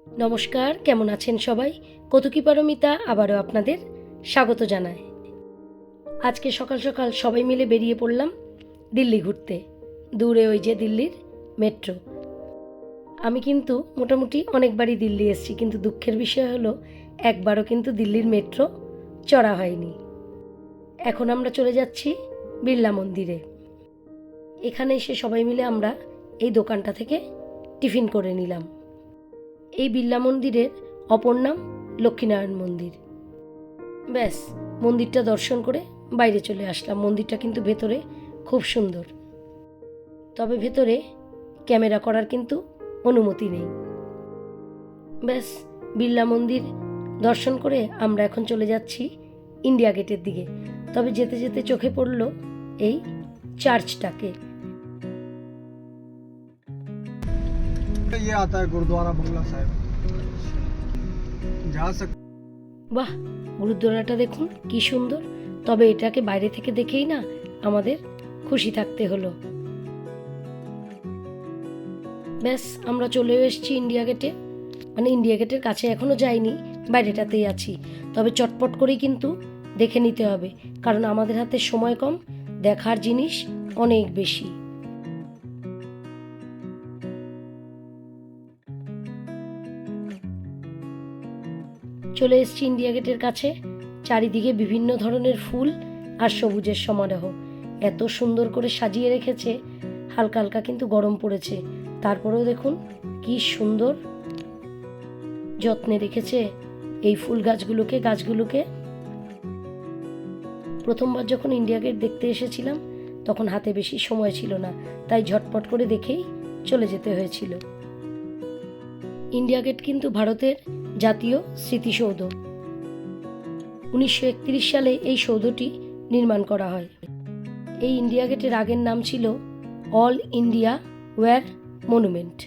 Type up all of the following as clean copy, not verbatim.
নমস্কার, কেমন আছেন সবাই? কৌতুকী পারমিতা আবারও আপনাদের স্বাগত জানায়। আজকে সকাল সকাল সবাই মিলে বেরিয়ে পড়লাম দিল্লি ঘুরতে। দূরে ওই যে দিল্লির মেট্রো। আমি কিন্তু মোটামুটি অনেকবারই দিল্লি এসেছি, কিন্তু দুঃখের বিষয় হলো একবারও কিন্তু দিল্লির মেট্রো চড়া হয়নি। এখন আমরা চলে যাচ্ছি বিড়লা মন্দিরে। এখানে এসে সবাই মিলে আমরা এই দোকানটা থেকে টিফিন করে নিলাম। এই বিড়লা মন্দিরের অপর নাম লক্ষ্মীনারায়ণ মন্দির। ব্যাস, মন্দিরটা দর্শন করে বাইরে চলে আসলাম। মন্দিরটা কিন্তু ভেতরে খুব সুন্দর, তবে ভেতরে ক্যামেরা করার কিন্তু অনুমতি নেই। ব্যাস, বিড়লা মন্দির দর্শন করে আমরা এখন চলে যাচ্ছি ইন্ডিয়া গেটের দিকে। তবে যেতে যেতে চোখে পড়ল এই চার্চটাকে। ये आता है गुरुद्वारा बंगला साहिब जा सकते। বাহ, গুরুদ্বারাটা দেখুন কি সুন্দর। তবে এটাকে বাইরে থেকে দেখেই না আমাদের খুশি থাকতে হলো। ব্যাস, আমরা চলেও এসেছি ইন্ডিয়া গেটে। মানে ইন্ডিয়া গেটের কাছে এখনো যাইনি, বাইরেটাতেই আছি। তবে চটপট করেই কিন্তু দেখে নিতে হবে, কারণ আমাদের হাতে সময় কম, দেখার জিনিস অনেক বেশি। চলে এসেছি ইন্ডিয়া গেটের কাছে। চারিদিকে বিভিন্ন ধরনের ফুল আর সবুজের সমারোহ। এত সুন্দর করে সাজিয়ে রেখেছে। হালকা হালকা কিন্তু গরম পড়েছে, তারপরেও দেখুন কি সুন্দর যত্নে রেখেছে এই ফুল গাছগুলোকে। প্রথমবার যখন ইন্ডিয়া গেট দেখতে এসেছিলাম তখন হাতে বেশি সময় ছিল না, তাই ঝটপট করে দেখেই চলে যেতে হয়েছিল। ইন্ডিয়া গেট কিন্তু ভারতের জাতীয় স্মৃতিসৌধ। 1931 সালে এই সৌধটি নির্মাণ করা হয়। এই ইন্ডিয়া গেটের আগের নাম ছিল অল ইন্ডিয়া ওয়ার মনুমেন্ট।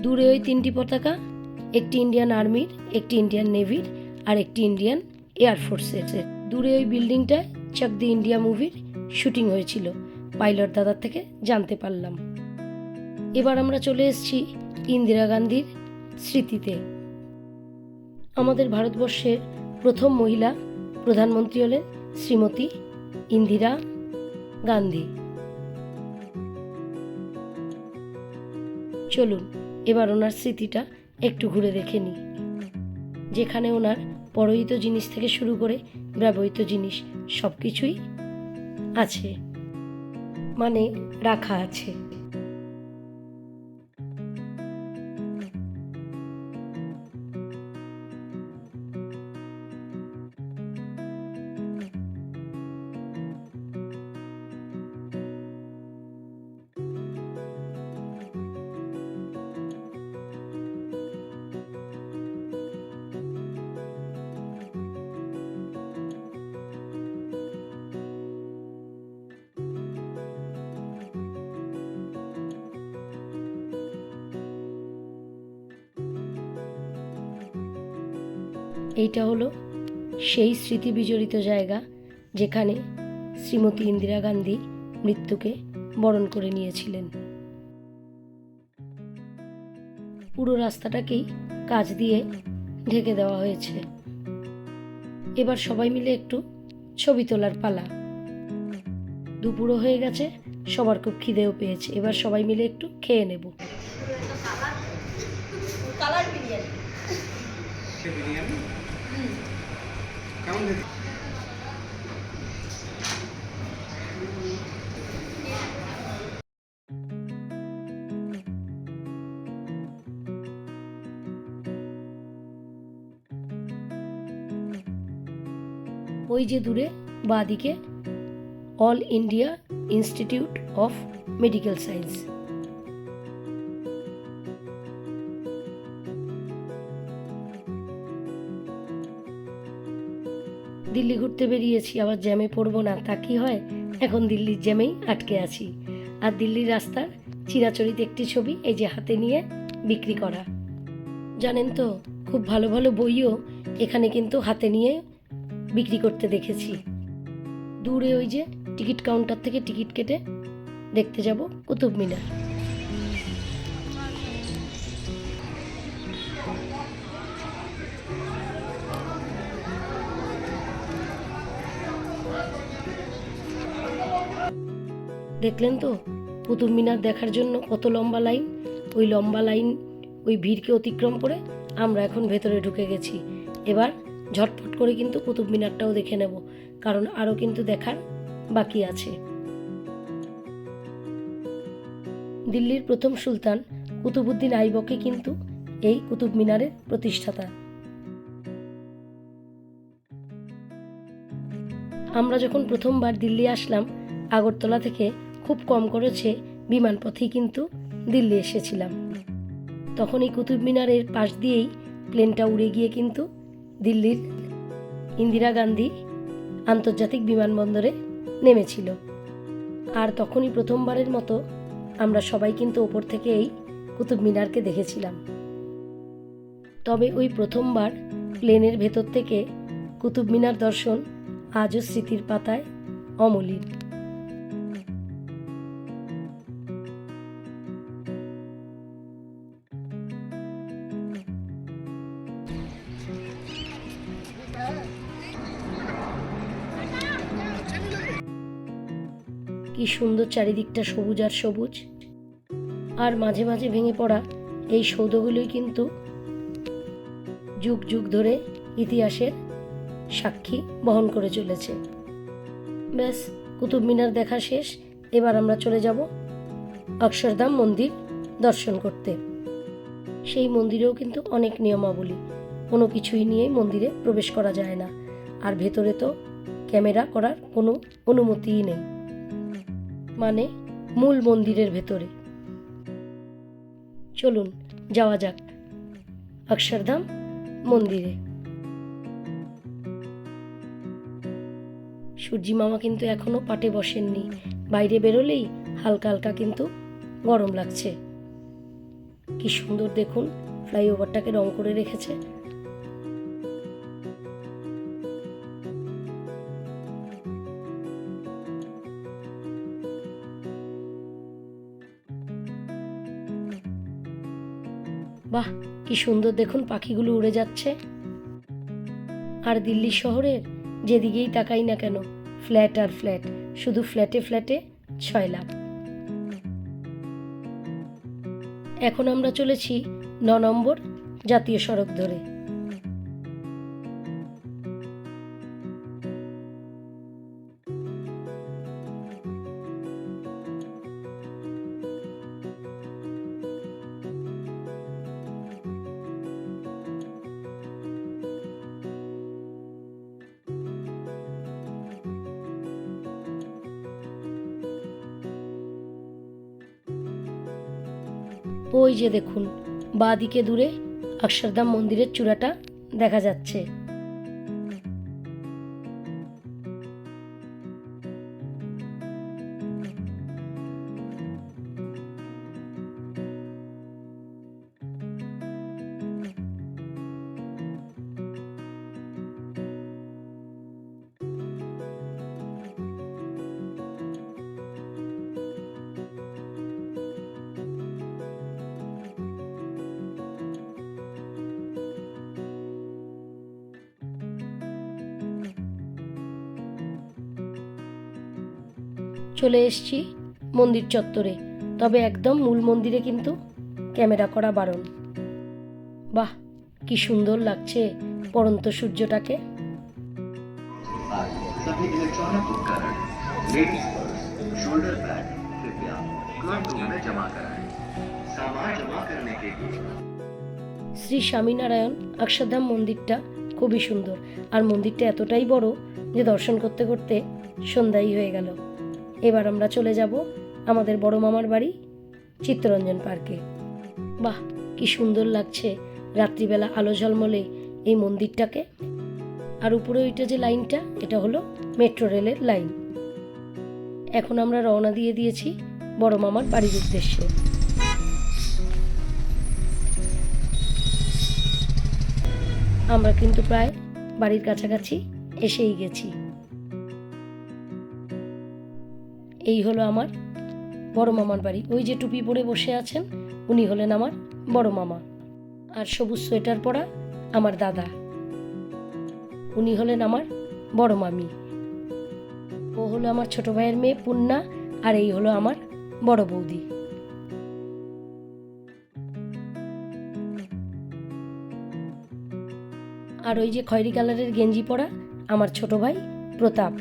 দূরে ওই তিনটি পতাকা, একটি ইন্ডিয়ান আর্মির, একটি ইন্ডিয়ান নেভির আর একটি ইন্ডিয়ান এয়ারফোর্সের। দূরে ওই বিল্ডিংটায় চাক দি ইন্ডিয়া মুভির শুটিং হয়েছিল, পাইলট দাদার থেকে জানতে পারলাম। এবার আমরা চলে এসেছি ইন্দিরা গান্ধীর স্মৃতিতে। আমাদের ভারতবর্ষের প্রথম মহিলা প্রধানমন্ত্রী হলেন শ্রীমতী ইন্দিরা গান্ধী। চলুন এবার ওনার স্মৃতিটা একটু ঘুরে দেখে নিই, যেখানে ওনার পরহিত জিনিস থেকে শুরু করে ব্যবহৃত জিনিস সব কিছুই আছে, মানে রাখা আছে। এইটা হলো সেই স্মৃতি বিজড়িত জায়গা যেখানে শ্রীমতী ইন্দিরা গান্ধী মৃত্যুকে বরণ করে নিয়েছিলেন। পুরো রাস্তাটাকেই কাঁচ দিয়ে ঢেকে দেওয়া হয়েছে। এবার সবাই মিলে একটু ছবি তোলার পালা। দুপুরও হয়ে গেছে, সবার খুব খিদেও পেয়েছে। এবার সবাই মিলে একটু খেয়ে নেব। ওই যে দূরে বাঁদিকে all India institute of medical science. Delhi ঘুরতে বেরিয়েছি, আবার জ্যামে পড়বো না তা কি হয়? এখন দিল্লির জ্যামেই আটকে আছি। আর দিল্লির রাস্তার চিরাচরিত একটি ছবি এই যে হাতে নিয়ে বিক্রি করা। জানেন তো, খুব ভালো ভালো বইও এখানে কিন্তু হাতে নিয়ে বিক্রি করতে দেখেছি। দূরে ওই যে টিকিট কাউন্টার থেকে টিকিট কেটে দেখতে যাব কুতুব মিনার। দেখলেন তো কুতুব মিনার দেখার জন্য কত লম্বা লাইন। ওই লম্বা লাইন, ওই ভিড়কে অতিক্রম করে আমরা এখন ভেতরে ঢুকে গেছি। এবার ঝটফট করে কিন্তু কুতুব মিনারটাও দেখে নেব, কারণ আরও কিন্তু দেখার বাকি আছে। দিল্লির প্রথম সুলতান কুতুবউদ্দিন আইবকে কিন্তু এই কুতুব মিনারের প্রতিষ্ঠাতা। আমরা যখন প্রথমবার দিল্লি আসলাম, আগরতলা থেকে খুব কম খরচে বিমানপথেই কিন্তু দিল্লি এসেছিলাম। তখন এই কুতুব মিনারের পাশ দিয়েই প্লেনটা উড়ে গিয়ে কিন্তু দিল্লির ইন্দিরা গান্ধী আন্তর্জাতিক বিমানবন্দরে নেমেছিল। আর তখনই প্রথমবারের মতো আমরা সবাই কিন্তু ওপর থেকে এই কুতুব মিনারকে দেখেছিলাম। তবে ওই প্রথমবার প্লেনের ভেতর থেকে কুতুব মিনার দর্শন আজও স্মৃতির পাতায় অমলিন। কি সুন্দর চারিদিকটা সবুজ আর সবুজ। আর মাঝে মাঝে ভেঙে পড়া এই সৌধগুলোই কিন্তু যুগ যুগ ধরে ইতিহাসের সাক্ষী বহন করে চলেছে। ব্যাস, কুতুব মিনার দেখা শেষ। এবার আমরা চলে যাব অক্ষরধাম মন্দির দর্শন করতে। সেই মন্দিরেও কিন্তু অনেক নিয়মাবলী, কোনো কিছুই নিয়েই মন্দিরে প্রবেশ করা যায় না। আর ভেতরে তো ক্যামেরা করার কোনো অনুমতিই নেই, মানে মূল মন্দিরের ভেতরে। চলুন যাওয়া যাক অক্ষরধাম মন্দিরে। সূর্যি মামা কিন্তু এখনো পাটে বসেননি, বাইরে বেরোলেই হালকা হালকা কিন্তু গরম লাগছে। কি সুন্দর দেখুন, ফ্লাইওভারটাকে রং করে রেখেছে। বাহ, কি সুন্দর দেখুন, পাখিগুলো উড়ে যাচ্ছে। আর দিল্লি শহরের যেদিকেই তাকাই না কেন, ফ্ল্যাট আর ফ্ল্যাট, শুধু ফ্ল্যাটে ফ্ল্যাটে 6 লাখ। এখন আমরা চলেছি 9 নম্বর জাতীয় সড়ক ধরে। ওই যে দেখুন, বাঁ দিকে দূরে অক্ষরধাম মন্দিরের চূড়াটা দেখা যাচ্ছে। চলে এসেছি মন্দির চত্বরে, তবে একদম মূল মন্দিরে কিন্তু ক্যামেরা করা বারণ। বাহ, কি সুন্দর লাগছে পড়ন্ত সূর্যটাকে। सभी इलेक्ट्रॉनिक उपकरण, लेडीज पर्स, शोल्डर बैग कृपया कंट्रोल में जमा कराएं। सामान जमा करने के लिए শ্রী স্বামীনারায়ণ অক্ষরধাম মন্দিরটা খুবই সুন্দর। আর মন্দিরটা এতটাই বড় যে দর্শন করতে করতে সন্ধ্যাই হয়ে গেল। এবার আমরা চলে যাব আমাদের বড় মামার বাড়ি চিত্তরঞ্জন পার্কে। বাহ, কি সুন্দর লাগছে রাত্রিবেলা আলো ঝলমলে এই মন্দিরটাকে। আর উপরে ওইটা যে লাইনটা, এটা হলো মেট্রো রেলের লাইন। এখন আমরা রওনা দিয়ে দিয়েছি বড় মামার বাড়ির উদ্দেশ্যে। আমরা কিন্তু প্রায় বাড়ির কাছাকাছি এসেই গেছি। এই হলো আমার বড় মামার বাড়ি। ওই যে টুপি পরে বসে আছেন উনি হলেন আমার বড় মামা। আর সবুজ সোয়েটার পরা আমার দাদা, উনি হলেন আমার বড় মামি। ও হলো আমার ছোট ভাইয়ের মেয়ে পূর্ণা, আর এই হলো আমার বড় বৌদি। আর ওই যে খয়েরি কালারের গেঞ্জি পরা আমার ছোট ভাই প্রতাপ,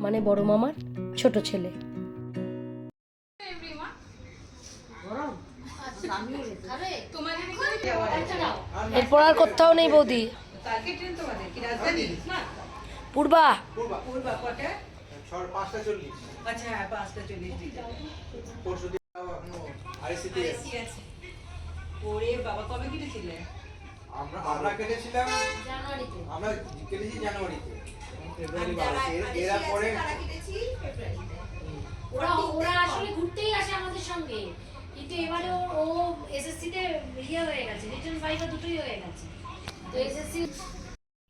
মানে বড় মামার ছোট ছেলে। এরপর আর কোথাও নেই বৌদি। পূর্বা আমরা কেটেছিলাম জানুয়ারিতে। এরা পরে ওরা আসলে ঘুরতেই আসে আমাদের সঙ্গে, কিন্তু এবারে ও এসএসসি তে হয়ে গেছে, রিটার্ন ফাইনাল দুটোই হয়ে গেছে। তো এসএসসি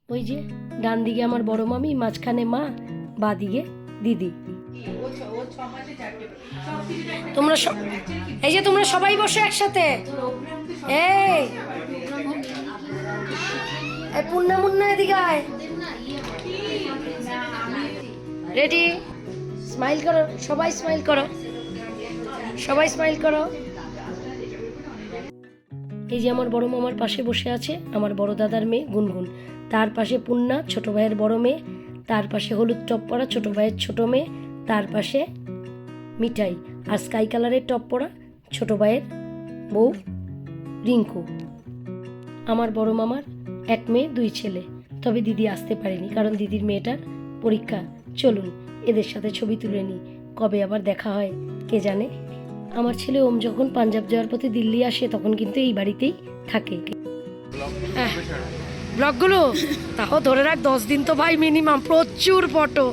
ওই যে ডান দিকে আমার বড় মামি, মাঝখানে মা, বা দিকে দিদি। তোমরা এই যে তোমরা সবাই বসে একসাথে। এই পূর্ণা মুন্না এদিকে আয়। রেডি? স্মাইল করো, সবাই স্মাইল করো, সবাই স্মাইল করো। এই যে আমার বড় মামার পাশে বসে আছে আমার বড় দাদার মেয়ে গুনগুন, তার পাশে পূর্ণা ছোট ভাইয়ের বড় মেয়ে, তার পাশে হলুদ টপ পরা ছোট ভাইয়ের ছোট মেয়ে, তার পাশে মিঠাই, আর স্কাই কালারের টপ পরা ছোট ভাইয়ের বউ রিঙ্কু। আমার বড় মামার এক মেয়ে দুই ছেলে, তবে দিদি আসতে পারেনি কারণ দিদির মেয়েটার পরীক্ষা। চলুন এদের সাথে ছবি তুলে নিই, কবে আবার দেখা হয় কে জানে। আমার ছেলে ওম যখন পাঞ্জাব যাওয়ার পথে দিল্লি আসে তখন কিন্তু এই বাড়িতেই থাকে। ব্লগগুলো তাও ধরে রাখ 10 দিন তো ভাই মিনিমাম, প্রচুর ফটো।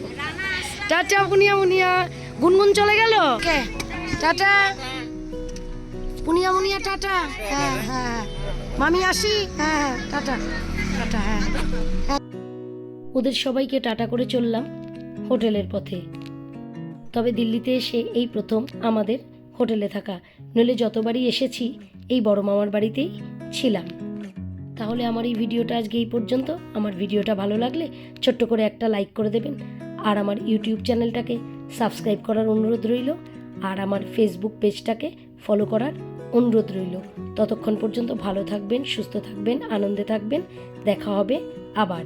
টাটা পুনিয়া মুনিয়া, গুনগুন চলে গেল, টাটা পুনিয়া মুনিয়া, টাটা। হ্যাঁ হ্যাঁ মামি আসি, হ্যাঁ টাটা টাটা। হ্যাঁ ওদের সবাইকে টাটা করে চললাম হোটেলের পথে। তবে দিল্লিতে এসে এই প্রথম আমাদের হোটেলে থাকা, নইলে যতবারই এসেছি এই বড় মামার বাড়িতেই ছিলাম। তাহলে আমার এই ভিডিওটা আজকে এই পর্যন্ত। আমার ভিডিওটা ভালো লাগলে ছোট্ট করে একটা লাইক করে দেবেন, আর আমার ইউটিউব চ্যানেলটাকে সাবস্ক্রাইব করার অনুরোধ রইল, আর আমার ফেসবুক পেজটাকে ফলো করার অনুরোধ রইল। ততক্ষণ পর্যন্ত ভালো থাকবেন, সুস্থ থাকবেন, আনন্দে থাকবেন। দেখা হবে আবার।